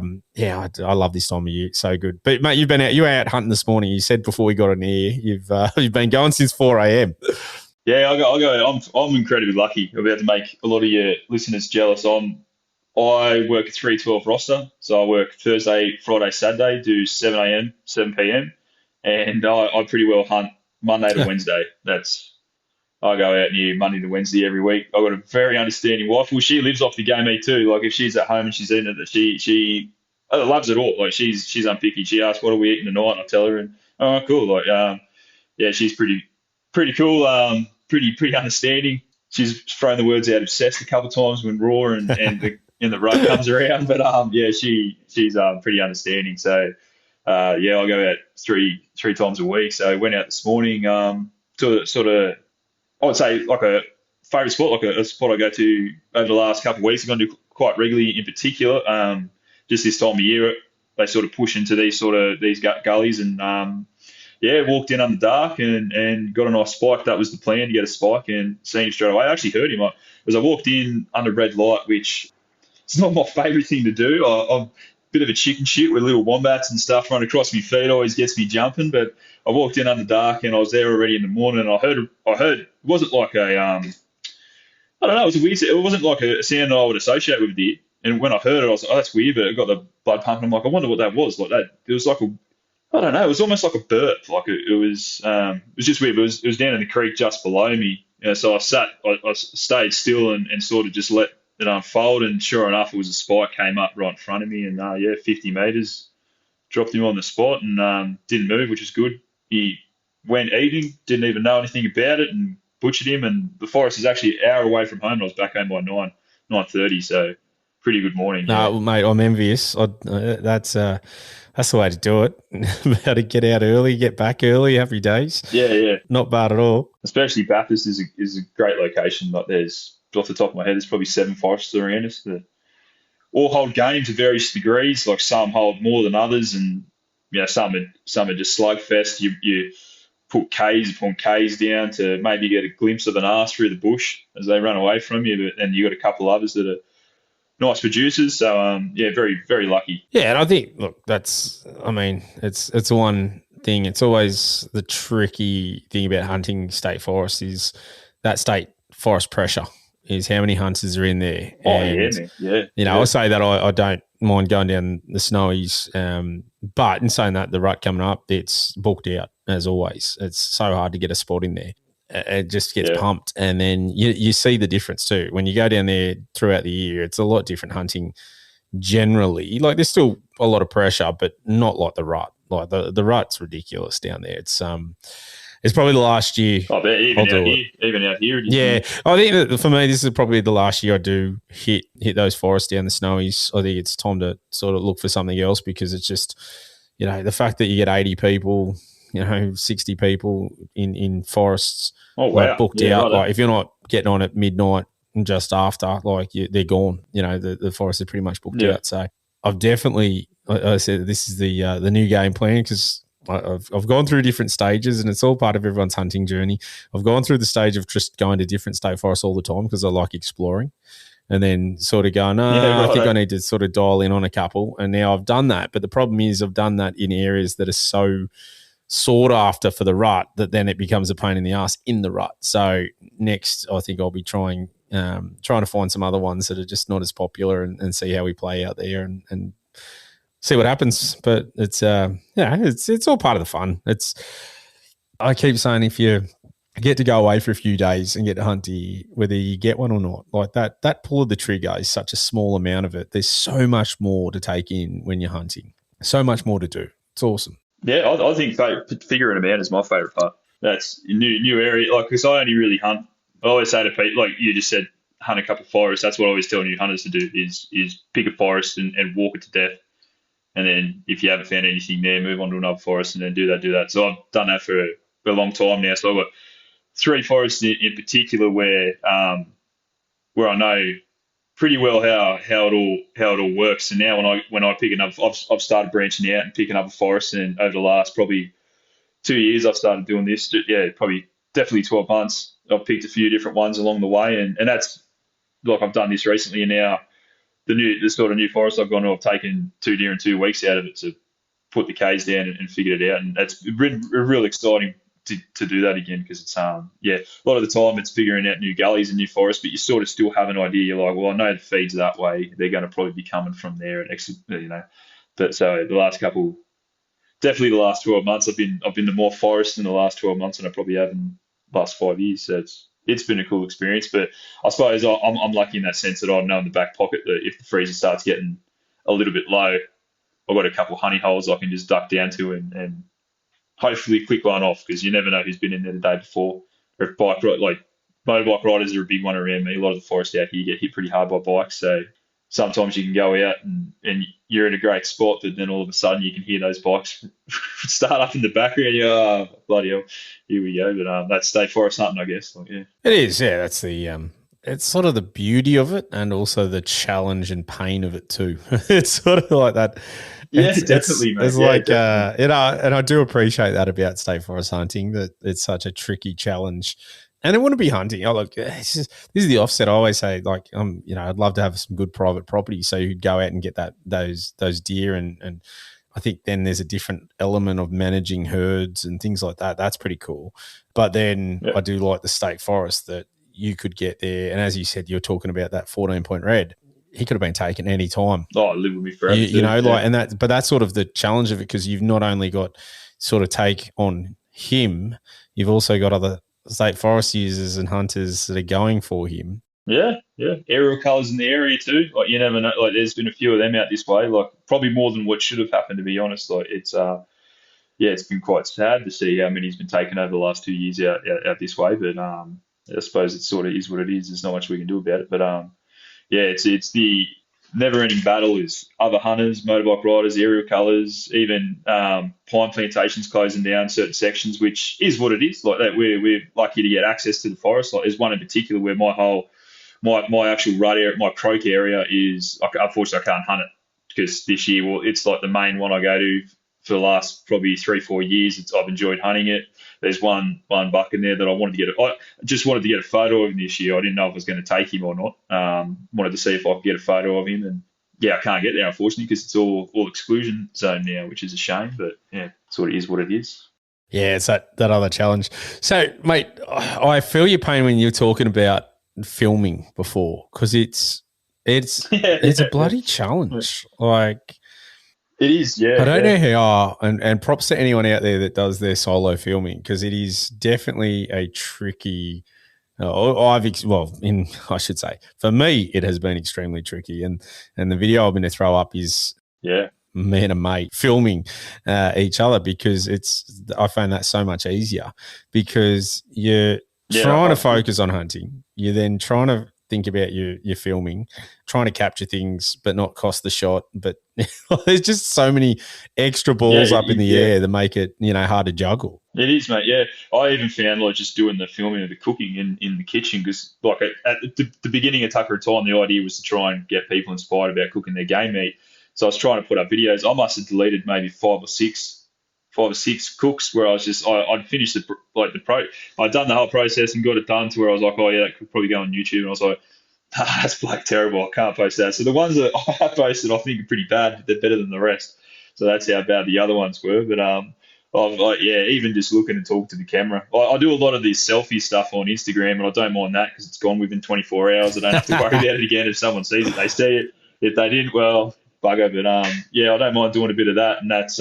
love this time of year. It's so good. But mate, you were out hunting this morning. You said before we got on here, you've been going since 4 a.m. Yeah, I'll go. I'm incredibly lucky. I'm about to make a lot of your listeners jealous. I work a 3-12 roster, so I work Thursday, Friday, Saturday, do 7 a.m., 7 p.m., and I pretty well hunt Monday to Wednesday. I go out near Monday to Wednesday every week. I've got a very understanding wife. Well, she lives off the game meat too. Like if she's at home and she's eating it, that she loves it all. Like she's unpicky. She asks, "What are we eating tonight?" And I tell her, and oh, cool. Like yeah, she's pretty cool. Pretty understanding. She's thrown the words out obsessed a couple of times when raw and the rug comes around. But yeah, she's pretty understanding. So yeah, I go out three times a week. So went out this morning to sort of, I would say like a favourite spot, like a spot I go to over the last couple of weeks. I've gone to quite regularly in particular. Just this time of year, they sort of push into these gullies and yeah, walked in under dark and got a nice spike. That was the plan, to get a spike and see him straight away. I actually heard him as I walked in under red light, which it's not my favourite thing to do. I'm a bit of a chicken shit with little wombats and stuff run across my feet. Always gets me jumping. But I walked in under dark and I was there already in the morning. And I heard it wasn't like I don't know. It was a weird. It wasn't like a sound that I would associate with a deer. And when I heard it, I was like, oh, that's weird. But it got the blood pumping. I'm like, I wonder what that was. Like that. It was like I don't know. It was almost like a burp. Like it was just weird. It was down in the creek just below me. So I stayed still and sort of just let it unfold. And sure enough, it was a spike came up right in front of me. And 50 metres, dropped him on the spot and didn't move, which is good. He went eating, didn't even know anything about it, and butchered him. And the forest is actually an hour away from home. And I was back home by 9:30. So pretty good morning. No, Yeah. mate, I'm envious. That's the way to do it. How to get out early, get back early, happy days. Yeah. Not bad at all. Especially Bathurst is a great location. Like there's, off the top of my head, there's probably 7 forests around us that all hold game to various degrees. Like some hold more than others, and some are just slugfest. You put K's upon K's down to maybe get a glimpse of an arse through the bush as they run away from you, and you got a couple others that are nice producers. So yeah, very very lucky. Yeah, and I think look, it's one thing. It's always the tricky thing about hunting state forest is that state forest pressure is how many hunters are in there. Oh yeah, And man. Yeah, I yeah, say that I don't mind going down the snowies, but in saying that, the rut coming up, it's booked out as always. It's so hard to get a spot in there. It just gets yeah, pumped, and then you see the difference too when you go down there throughout the year. It's a lot different hunting generally. Like there's still a lot of pressure, but not like the rut. Like the rut's ridiculous down there. It's probably the last year I bet I'll even out do it. here, it is. Yeah, Man. I think that for me, this is probably the last year I do hit those forests down the snowies. I think it's time to sort of look for something else because it's just, the fact that you get 80 people, 60 people in forests, Oh like wow, booked yeah, out. right. Like if you're not getting on at midnight and just after, like they're gone. The forests are pretty much booked Yeah, out. So I've definitely, I said, this is the new game plan because I've gone through different stages and it's all part of everyone's hunting journey. I've gone through the stage of just going to different state forests all the time because I like exploring and then sort of going, yeah, I think I right. need to sort of dial in on a couple. And now I've done that. But the problem is I've done that in areas that are so sought after for the rut that then it becomes a pain in the ass in the rut. So next, I think I'll be trying to find some other ones that are just not as popular and see how we play out there and see what happens. But it's all part of the fun. I keep saying if you get to go away for a few days and get to hunt deer, whether you get one or not, like that pull of the trigger is such a small amount of it. There's so much more to take in when you're hunting. So much more to do. It's awesome. Yeah, I think figuring them out is my favorite part. That's a new area. Like, because I only really hunt. I always say to people, like you just said, hunt a couple of forests. That's what I always tell new hunters to do is pick a forest and walk it to death. And then if you haven't found anything there, move on to another forest and then do that. So I've done that for a long time now. So I've got three forests in particular where I know pretty well how it all works. So now when I pick another, I've started branching out and picking up a forest, and over the last probably 2 years I've started doing this. Yeah, probably definitely 12 months. I've picked a few different ones along the way, and that's like I've done this recently, and now the sort of new forest I've gone to, I've taken 2 deer in 2 weeks out of it to put the K's down and figured it out, and it's been real exciting to do that again because it's yeah, a lot of the time it's figuring out new gullies and new forests, but you sort of still have an idea. You're like, well, I know the feeds that way, they're going to probably be coming from there, and But so the last couple, definitely the last 12 months, I've been to more forest in the last 12 months than I probably have in the last 5 years. So it's been a cool experience, but I suppose I'm lucky in that sense that I know in the back pocket that if the freezer starts getting a little bit low, I've got a couple of honey holes I can just duck down to and hopefully quick one off because you never know who's been in there the day before. Or if like motorbike riders are a big one around me. A lot of the forest out here get hit pretty hard by bikes, so sometimes you can go out and you're in a great spot, but then all of a sudden you can hear those bikes start up in the background. You're, oh, bloody hell, here we go. But that's state forest hunting, I guess. Like, yeah. It is, yeah. That's it's sort of the beauty of it and also the challenge and pain of it too. It's sort of like that. Yeah, definitely, mate. It's Yeah, like, definitely. and I do appreciate that about state forest hunting, that it's such a tricky challenge. And it wouldn't be hunting. Oh, look, this is the offset. I always say, like, I'd love to have some good private property, so you'd go out and get those deer, and I think then there's a different element of managing herds and things like that. That's pretty cool. But then Yeah. I do like the state forest that you could get there, and as you said, you're talking about that 14-point red. He could have been taken any time. Oh, live with me forever. But that's sort of the challenge of it because you've not only got sort of take on him, you've also got other state forest users and hunters that are going for him. Yeah. Aerial colours in the area too. Like you never know. Like there's been a few of them out this way. Like probably more than what should have happened, to be honest. Like it's yeah, it's been quite sad to see how many's been taken over the last 2 years out this way. But I suppose it sort of is what it is. There's not much we can do about it. But yeah, it's the never-ending battle is other hunters, motorbike riders, aerial colours, even pine plantations closing down certain sections, which is what it is. Like that, we're lucky to get access to the forest. Like there's one in particular where my actual rut area, my croak area is unfortunately I can't hunt it because this year, well, it's like the main one I go to for the last probably 3-4 years. I've enjoyed hunting it. There's one buck in there that I wanted to get. I just wanted to get a photo of him this year. I didn't know if I was going to take him or not. Wanted to see if I could get a photo of him, and I can't get there unfortunately because it's all exclusion zone now, which is a shame. But yeah, sort of is what it is. Yeah, it's that other challenge. So, mate, I feel your pain when you're talking about filming before, because it's a bloody challenge. Like, it is, yeah. I don't know how, and props to anyone out there that does their solo filming, because it is definitely a tricky. I should say, for me, it has been extremely tricky, and the video I'm going to throw up is me and a mate filming each other, because I find that so much easier, because you're trying to focus on hunting. You're then trying to think about your filming, trying to capture things but not cost the shot. But there's just so many extra balls up in the air that make it, hard to juggle. It is, mate. Yeah, I even found like just doing the filming of the cooking in the kitchen, because like at the beginning of Tucker and Tine, the idea was to try and get people inspired about cooking their game meat. So I was trying to put up videos. I must have deleted maybe five or six cooks where I was just I'd finished I'd done the whole process and got it done to where I was like, oh yeah, that could probably go on YouTube. And I was like, that's like terrible. I can't post that. So the ones that I have posted, I think are pretty bad. They're better than the rest. So that's how bad the other ones were. But even just looking and talk to the camera. I do a lot of this selfie stuff on Instagram, and I don't mind that because it's gone within 24 hours. I don't have to worry about it again. If someone sees it, they see it. If they didn't, well, bugger. But I don't mind doing a bit of that, and that's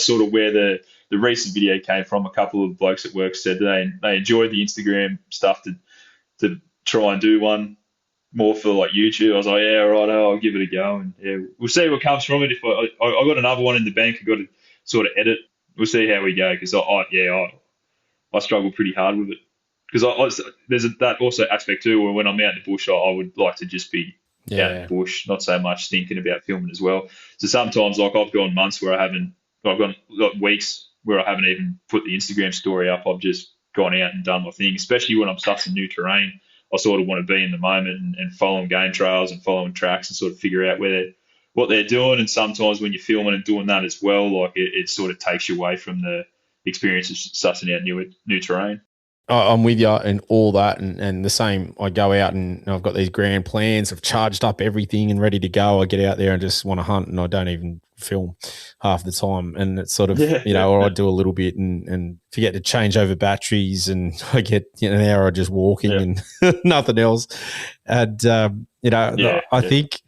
sort of where the recent video came from. A couple of blokes at work said they enjoyed the Instagram stuff to try and do one more for like YouTube. I was like, yeah, right, I'll give it a go, and yeah, we'll see what comes from it. If I got another one in the bank, I got to sort of edit. We'll see how we go, because I struggle pretty hard with it, because there's that also aspect too where when I'm out in the bush, I would like to just be out in the bush, not so much thinking about filming as well. So sometimes, like, I've gone months where I've got weeks where I haven't even put the Instagram story up. I've just gone out and done my thing, especially when I'm sussing new terrain. I sort of want to be in the moment and following game trails and following tracks and sort of figure out what they're doing. And sometimes when you're filming and doing that as well, like it sort of takes you away from the experience of sussing out new terrain. I'm with you and all that, and the same. I go out and I've got these grand plans. I've charged up everything and ready to go. I get out there and just want to hunt, and I don't even film half the time. And it's sort of, or I do a little bit and forget to change over batteries, and I get an hour of just walking and nothing else. And, I think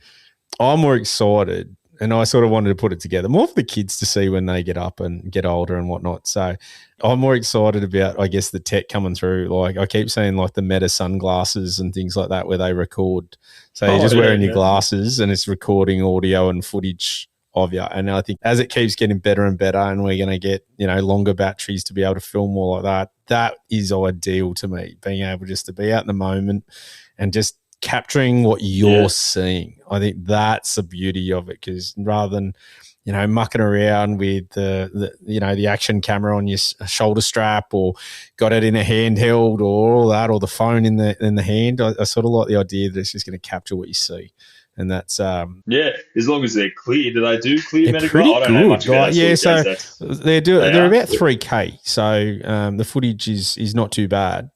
I'm more excited, and I sort of wanted to put it together more for the kids to see when they get up and get older and whatnot. So I'm more excited about, I guess, the tech coming through. Like I keep saying, like the Meta sunglasses and things like that, where they record. So you're just wearing your glasses and it's recording audio and footage of you. And I think as it keeps getting better and better, and we're going to get, longer batteries to be able to film more like that, that is ideal to me, being able just to be out in the moment and just capturing what you're seeing. I think that's the beauty of it, because rather than, mucking around with the action camera on your shoulder strap, or got it in a handheld or all that, or the phone in the hand, I sort of like the idea that it's just going to capture what you see. And that's as long as they're clear. Do they do clear? They're pretty good. I don't know much about so they're about 3K. So the footage is not too bad.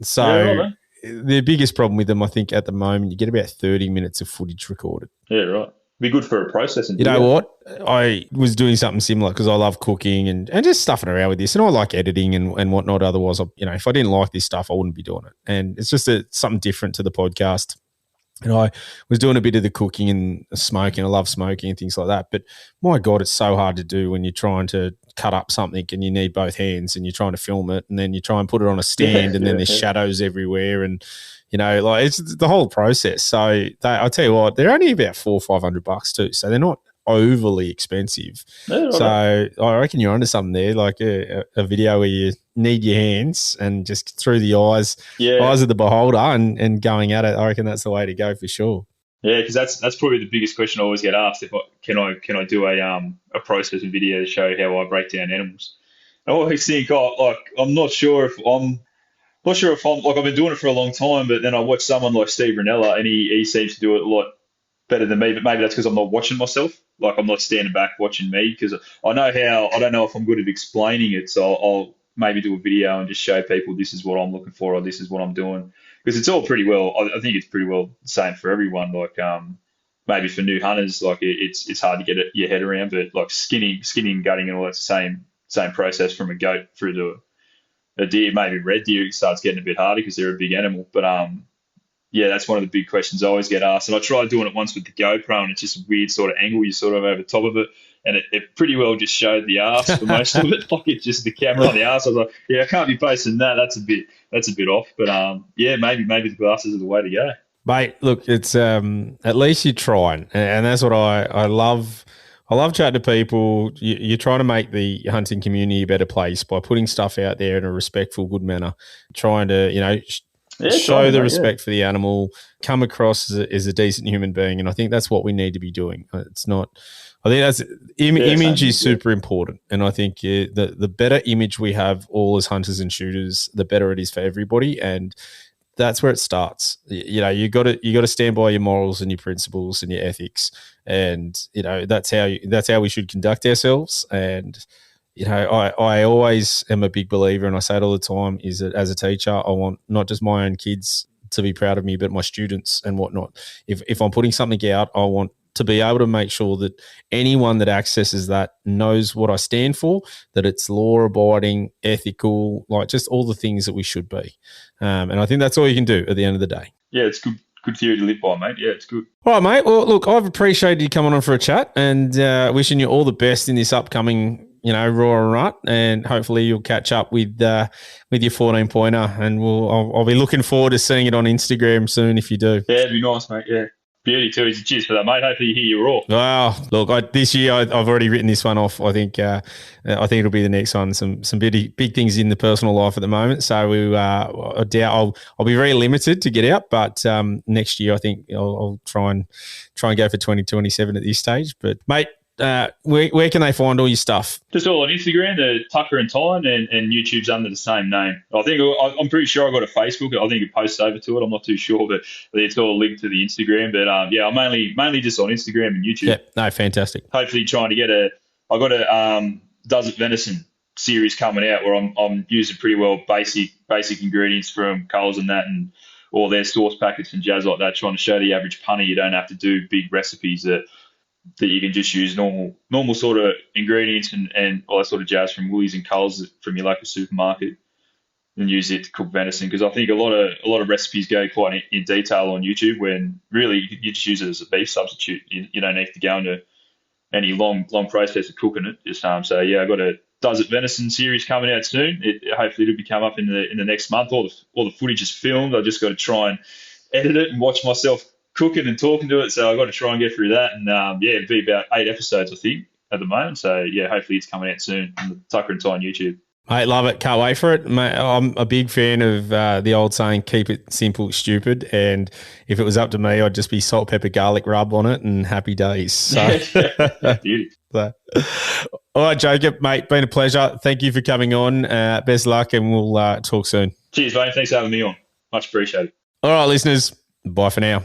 So the biggest problem with them, I think, at the moment, you get about 30 minutes of footage recorded. Yeah, right. Be good for a processing. You know what? I was doing something similar because I love cooking and just stuffing around with this, and I like editing and whatnot. Otherwise, if I didn't like this stuff, I wouldn't be doing it. And it's just something different to the podcast. And I was doing a bit of the cooking and smoking. I love smoking and things like that. But my God, it's so hard to do when you're trying to cut up something and you need both hands and you're trying to film it, and then you try and put it on a stand and then there's shadows everywhere, and it's the whole process. So I tell you what, they're only about $400 or $500 too. So they're not overly expensive. So I reckon you're onto something there, like a video where you need your hands and just through the eyes of the beholder and going at it. I reckon that's the way to go for sure. Yeah, because that's probably the biggest question I always get asked. Can I do a processing video to show how I break down animals? I always think, I'm not sure if I'm like, I've been doing it for a long time, but then I watch someone like Steve Ranella, and he seems to do it a lot better than me. But maybe that's because I'm not watching myself. Like I'm not standing back watching me because I know how. I don't know if I'm good at explaining it, so I'll maybe do a video and just show people this is what I'm looking for or this is what I'm doing because it's all pretty well. I think it's pretty well the same for everyone. Like maybe for new hunters, like it's hard to get your head around, but like skinning and gutting and all that's the same process from a goat through to a deer. Maybe red deer starts getting a bit harder because they're a big animal, but yeah, that's one of the big questions I always get asked. And I tried doing it once with the GoPro, and it's just a weird sort of angle. You're sort of over top of it, and it pretty well just showed the arse for most of it. Like it's just the camera on the arse. I was like, yeah, I can't be posting that. That's a bit off. But yeah, maybe the glasses are the way to go. Mate, look, it's at least you're trying, and that's what I love. I love chatting to people. You're trying to make the hunting community a better place by putting stuff out there in a respectful, good manner, trying to, show the respect for the animal, come across as a decent human being. And I think that's what we need to be doing. It's not, I think that's image is super important. And I think the better image we have all as hunters and shooters, the better it is for everybody. And that's where it starts. You got to stand by your morals and your principles and your ethics. And, that's how we should conduct ourselves. And, I always am a big believer, and I say it all the time, is that as a teacher, I want not just my own kids to be proud of me, but my students and whatnot. If I'm putting something out, I want to be able to make sure that anyone that accesses that knows what I stand for, that it's law-abiding, ethical, like just all the things that we should be. And I think that's all you can do at the end of the day. Yeah, it's good. Good theory to live by, mate. Yeah, it's good. All right, mate. Well, look, I've appreciated you coming on for a chat, and wishing you all the best in this upcoming, Roar Rut, and hopefully you'll catch up with your 14-pointer, and I'll be looking forward to seeing it on Instagram soon if you do. Yeah, it'd be nice, mate. Yeah. Beauty too. Cheers for that, mate. Hopefully you hear your roar. Well, look, this year I've already written this one off. I think it'll be the next one. Some big things in the personal life at the moment, so I doubt I'll be very limited to get out. But next year I think I'll try and go for 2027 at this stage. But mate, where can they find all your stuff? Just all on Instagram, the Tucker and Tine, and YouTube's under the same name. I'm pretty sure I got a Facebook. I think it posts over to it. I'm not too sure, but it's all linked to the Instagram. But yeah, I'm mainly just on Instagram and YouTube. Yeah, no, fantastic. Hopefully, trying to get I got a Does It Venison series coming out where I'm using pretty well basic ingredients from Coles and that, and all their sauce packets and jazz like that. Trying to show the average punter you don't have to do big recipes that you can just use normal sort of ingredients and all that sort of jazz from Woolies and Coles from your local supermarket, and use it to cook venison. Because I think a lot of recipes go quite in detail on YouTube when really you just use it as a beef substitute. You don't need to go into any long process of cooking it. So yeah, I got a Does It Venison series coming out soon. Hopefully it'll be come up in the next month. All the footage is filmed. I just got to try and edit it and watch myself cooking and talking to it, so I've got to try and get through that. And yeah, it'll be about 8 episodes, I think, at the moment. So yeah, hopefully it's coming out soon on the Tucker and Tine YouTube. Mate, love it. Can't wait for it. Mate, I'm a big fan of the old saying, keep it simple, stupid. And if it was up to me, I'd just be salt, pepper, garlic rub on it and happy days. So, Beauty. So. All right, Jacob, mate, been a pleasure. Thank you for coming on. Best luck, and we'll talk soon. Cheers, mate. Thanks for having me on. Much appreciated. All right, listeners, bye for now.